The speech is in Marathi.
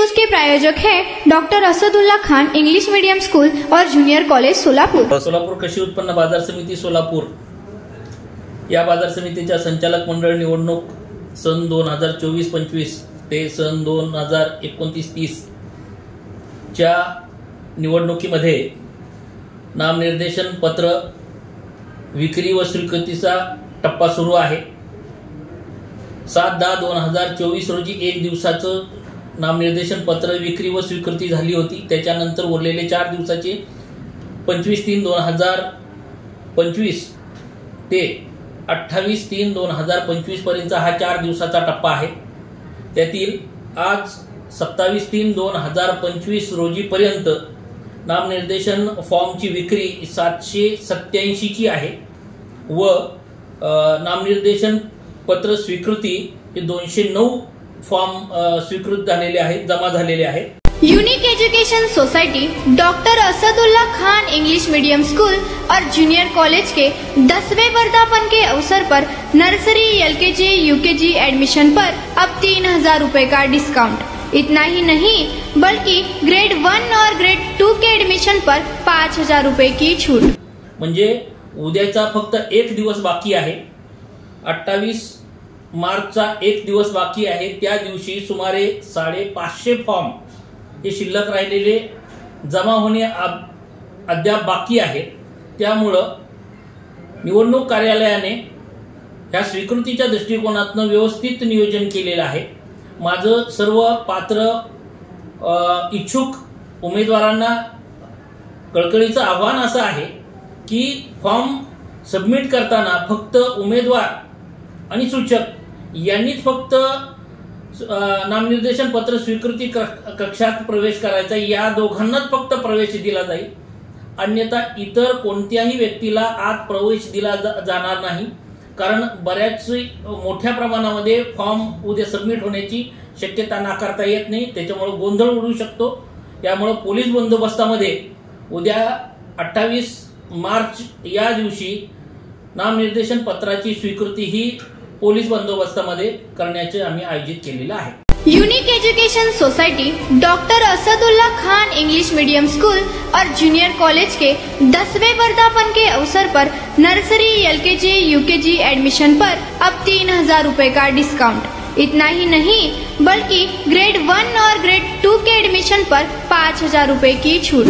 न्यूज के प्रायोजक हैं doctor Asadullah Khan English medium school और जूनियर कॉलेज सोलापूर। सोलापूर कृषी उत्पन्न बाजार समिती सोलापूर या बाजार समितीच्या संचालक मंडळ निवडणूक सन 2024-25 ते सन 2029-30 च्या निवडणुकीमध्ये नामनिर्देशन पत्र विक्री व स्वीकृतीचा टप्पा सुरू आहे। 7/10/2024 रोजी एक दिवसाचं नामनिर्देशन पत्र विक्री व स्वीकृती झाली होती। त्याच्यानंतर उरलेले 4 दिवसाचे 25/3/2025 ते 28/3/2025 पर्यंत हा 4 दिवसाचा टप्पा आहे। त्यातील आज 27/3/2025 रोजी पर्यंत नामनिर्देशन फॉर्मची विक्री 787 ची आहे व नामनिर्देशन पत्र स्वीकृती हे 209 फॉर्म स्वीकृत झालेले आहेत, जमा झालेले आहेत। Unique education society doctor Asadullah Khan English medium school और जूनियर कॉलेज के 10वें वर्धापन के अवसर पर नर्सरी, LKG, UKG एडमिशन पर अब 3000 रुपए का डिस्काउंट। इतना ही नहीं बल्कि ग्रेड 1 और ग्रेड 2 के एडमिशन पर 5000 रुपए की छूट। म्हणजे उद्याचा फक्त एक दिवस बाकी आहे। 28 मार्चचा एक दिवस बाकी आहे। त्या दिवशी सुमारे 550 फॉर्म हे शिल्लक राहिलेले जमा होणे अद्याप बाकी आहे। त्यामुळे निवडणूक कार्यालयाने या स्वीकृतीच्या दृष्टिकोनातून व्यवस्थित नियोजन केलेलं आहे। माझं सर्व पात्र इच्छुक उमेदवारांना कळकळीचं आव्हान असं आहे की फॉर्म सबमिट करताना फक्त उमेदवार आणि सूचक यांनीच फक्त नामनिर्देशन पत्र स्वीकृती कक्षात प्रवेश करायचा, या दोघांनाच फक्त प्रवेश दिला जाईल। अन्यथा इतर कोणत्याही व्यक्तीला आत प्रवेश दिला जाणार नाही। कारण बऱ्याच मोठ्या प्रमाणामध्ये फॉर्म उद्या सबमिट होण्याची शक्यता नाकारता येत नाही, त्याच्यामुळे गोंधळ उडू शकतो। त्यामुळे पोलीस बंदोबस्तामध्ये उद्या 28 मार्च या दिवशी नामनिर्देशन पत्राची स्वीकृती ही पोलीस बंदोबस्तामध्ये करण्याचे आम्ही आयोजित केलेलं आहे। Unique education society doctor Asadullah Khan English medium school और जूनियर कॉलेज के 10वें वर्धापन के अवसर पर नर्सरी, LKG, UKG एडमिशन पर अब 3000 रुपए का डिस्काउंट। इतना ही नहीं बल्कि ग्रेड 1 और ग्रेड 2 के एडमिशन पर 5000 रुपए की छूट।